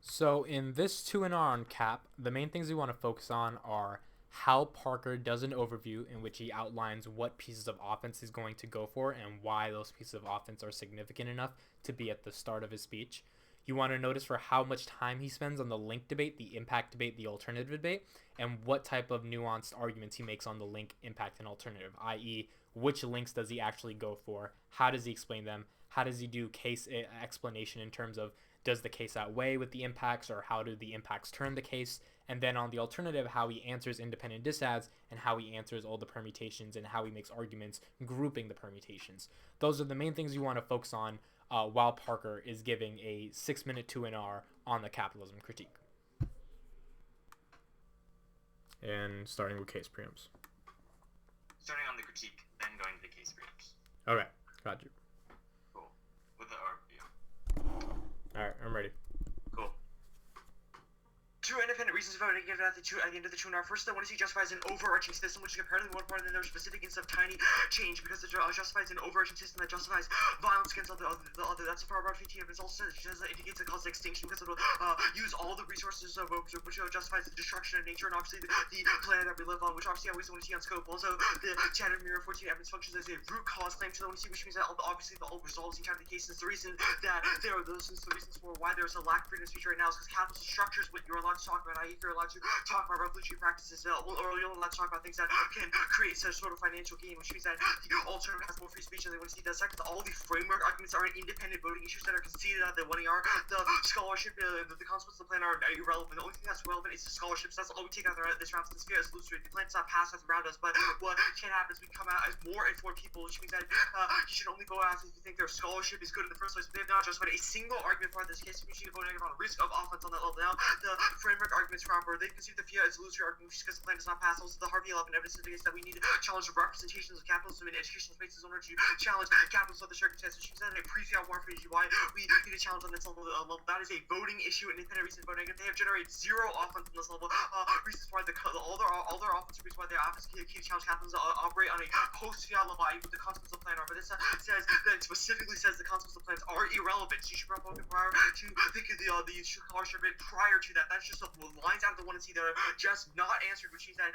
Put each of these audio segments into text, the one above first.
So in this 2 and R on Cap, the main things we want to focus on are how Parker does an overview in which he outlines what pieces of offense he's going to go for and why those pieces of offense are significant enough to be at the start of his speech. You want to notice for how much time he spends on the link debate, the impact debate, the alternative debate, and what type of nuanced arguments he makes on the link, impact, and alternative, i.e., which links does he actually go for, how does he explain them, how does he do case explanation in terms of does the case outweigh with the impacts or how do the impacts turn the case, and then on the alternative, how he answers independent disads and how he answers all the permutations and how he makes arguments grouping the permutations. Those are the main things you want to focus on while Parker is giving a 6-minute 2 and R on the capitalism critique. And starting with case preempts. Starting on the critique, then going to the case preempts. Okay, got you. Cool. With the overview. Alright, I'm ready. Cool. Two independent reasons about it at the end of the 2 and R. First, I want to see justifies an overarching system, which is comparatively more important than their specific instance of tiny change, because it justifies an overarching system that justifies violence against the other. That's a far about 15, but it also says that indicates a cause of extinction because it will use all the resources which justifies the destruction of nature and obviously the planet that we live on, which obviously I always want to see on scope. Also, the Chatham Mirror 14 evidence functions as a root cause claim, so I want to see which means that obviously the all resolves each of the cases. The reason that there are those the reasons for why there's a lack of freedom of speech right now is because capitalist structures what you're allowed to talk about, i.e. if you're allowed to talk about revolutionary practices, or you're allowed to talk about things that can create such sort of financial gain, which means that the alternative has more free speech and they want to see that. Second, all the framework arguments are independent voting issues that are conceded at the 1 AR. The scholarship, the consequences of the plan are irrelevant. The only thing that's relevant is the scholarships. That's all we take out of this round. This sphere is illusory. The plan's not passed around us, but what can happen is we come out as more informed people, which means that you should only vote out if you think their scholarship is good in the first place. But they have not justified a single argument for this case. We should vote negative on risk of offense on that level. Now, the framework arguments proper. They conceive the FIA as illusory argument because the plan does not pass. Also, the Harvey 11 evidence indicates that we need to challenge the representations of capitalism in educational spaces in order to challenge capitalism of the circumstances. Which means that in a pre-fiat war for why we need to challenge on this level. That is a voting issue, and independent reasons to vote negative. They have generated zero offense on this level. Reasons why all their offensive reasons why their offense keep challenge capitalism operate on a post-fiat level, with the consequences of the plan are. But this says that it specifically says the consequences of the plans are irrelevant. So you should probably prior to think of the scholarship prior to that. That's just the lines out of the 1C that are just not answered, which means that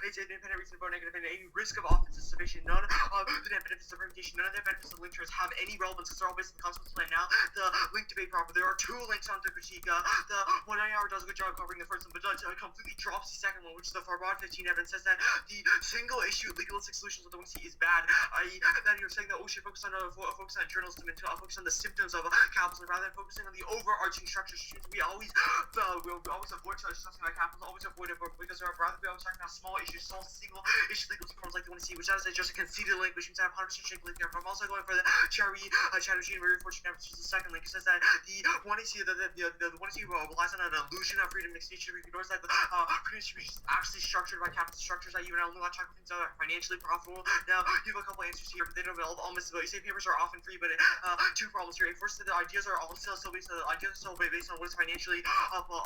it's an independent reason to vote negative, and any risk of offense is sufficient. None of the benefits of permutation, none of the benefits of link terms have any relevance because they're all based on the consequences plan. Now, the link debate proper. There are 2 links on the critique. The 1 hour does a good job covering the first one, but completely drops the second one, which is the far broad 15 evidence says that the single issue legalistic solutions of the 1C is bad. I.e., that you're saying that we should focus on journalism and focus on the symptoms of capitalism rather than focusing on the overarching structures. We always avoid discussing about capitalism, always avoid it because rather we always talking about small issues, small single issue legal reforms like the 1C, which is just a conceded link, which means I have 100% shake link there. But I'm also going for the Chattahoochee Mirror 14 evidence, which is the second link. It says that the 1C relies on an illusion of freedom of speech. It ignores that the freedom of speech is actually structured by capitalist structures that you and I only want to talk about things that are financially profitable. Now, you have a couple answers here, but they don't all miss the boat. You say papers are often free, but 2 problems here. First, the ideas are all still based on what is financially applicable,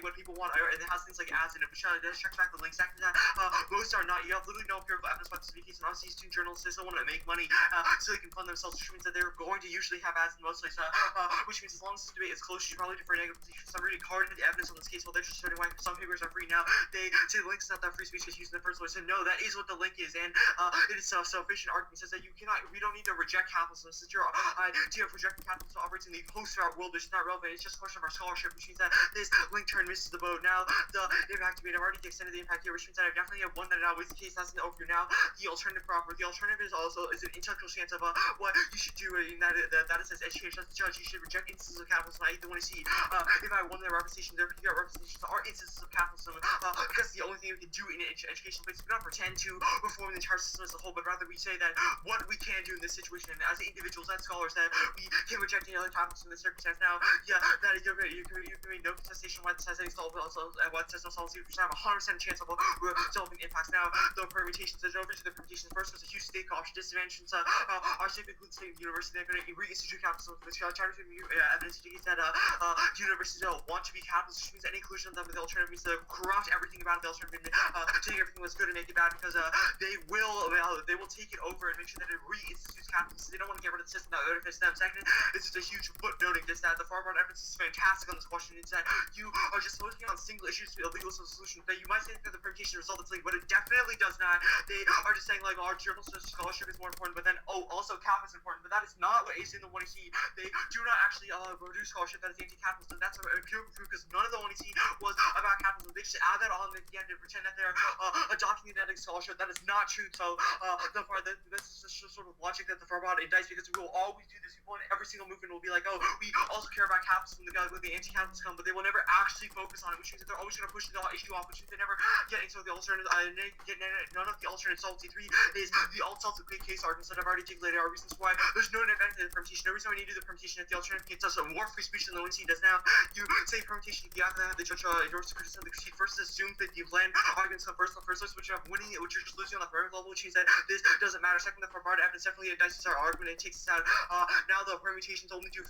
what people want. It has things like ads in it, which does check back the links. After that, most are not. You have literally no empirical evidence about this case, and obviously these 2 journalists still want to make money so they can fund themselves, which means that they're going to usually have ads in most places, which means as long as this debate is close, you should probably defer negative positions. I'm reading carded evidence on this case while they're just starting why some papers are free now. They say the link's not that free speech is used in the first place. So no, that is what the link is, and it is self-sufficient argument says that we don't need to reject capitalism. Since your idea of rejecting capitalism operates in the post-fiat world, which is not relevant. It's just a question of our scholarship, which means that this link turn misses the boat. Now, the impact debate, I've already extended the impact here, which means that I definitely have one that with the case that's in the overview. Now, the alternative proper. The alternative is an intellectual chance of what you should do in that it says education as a judge. You should reject instances of capitalism. I either want to see if I won the representation, their representations are instances of capitalism because it's the only thing we can do in educational space. We don't pretend to reform the entire system as a whole, but rather we say that what we can do in this situation as individuals, as scholars, that we can reject any other capitalism in this circumstance. Now, that you can make no contestation why this size any solve what says no solid which have a 100% chance of resolving impacts. Now, the permutations, there's no reason the permutations. First, there's a huge state caution disadvantage. Our state includes state university. They're going to reinstitute capitalism. China evidence indicates that universities don't want to be capitalist, which means any inclusion of them with the alternative means to corrupt everything about the alternative, take everything that's good and make it bad, because they will take it over and make sure that it reinstitutes capitalism. They don't want to get rid of the system that benefits them. Second, it's just a huge footnoting just that the far-right evidence is fantastic on this question. It's that you are just focusing on single issues to a legal solution. That you might say that the permutation result is linked, but it definitely does not. They are just saying like our journalistic scholarship is more important, but then also cap is important. But that is not what is in the 1EC. They do not actually produce scholarship that is anti-capitalist, and that's empirical proof because none of the 1EC was about capitalism. They just add that on at the end and pretend that they're adopting the scholarship. That is not true. So this is just sort of logic that the far-right indicts, because we will always do this. People in every single movement will be like, oh, we also care about capitalism when the anti-capitalists come, but they will never actually focus on it, which means that they're always going to push the issue off, which means they never get into the alternative. None of the alternate solvency 3 is the alt-solvency great case arguments that I've already articulated are reasons why there's no net benefit of permutation. No reason why you need to do the permutation if the alternative gets us more free speech than the 1EC does now. You say permutation if you have the judge endorses the criticism of the critique. First, assume that the land arguments come first, which are winning it, which you're just losing on the far level, which means that this doesn't matter. Second, the far evidence definitely indices our argument and takes us out. Now the permutations only do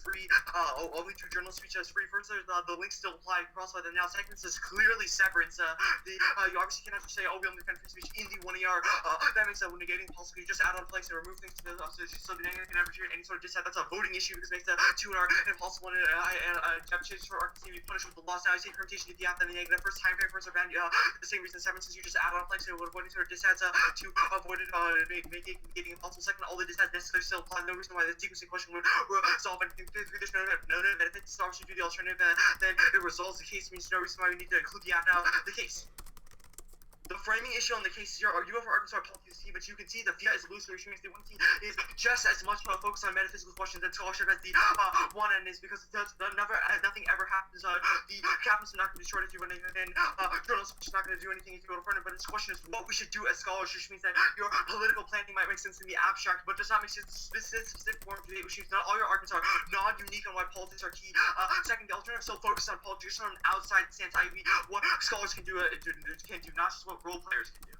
journal speech as free. First, the links still apply across by them now. Second, this is clearly severance. You obviously cannot just say, oh, we only defend free speech in the 1ER. That means that when negating policy, you just add on flex and remove things to the so the negative can never treat any sort of dissent. That's a voting issue because it makes the 2R impossible and changes for arguments to be punished with the loss. Now I say permutation if you have the negative. First, time papers are banned. The same reason severance is you just add on flex and avoid any sort of dissents to avoid it making impossible. Second, all the dissents necessarily still apply. No reason why the sequencing question would resolve anything. There's no benefit. So obviously do the alternative, then it resolves the case. Means no reason why we need to include the app. Now the case. The framing issue on the case here, argument for Arkansas policy, but you can see the fiat is loose, which means the 1EC is just as much focused on metaphysical questions and scholarship as the one end is, because nothing ever happens. The capitalists are not going to be short if you run anything, journalists are not going to do anything if you go to front, but its question is what we should do as scholars, which means that your political planning might make sense in the abstract, but does not make sense in specific form of debate, which means not all your arguments are non-unique on why politics are key. Second, the alternative still focused on politics from an outside stance, i.e. what scholars can do, not just what role players can do.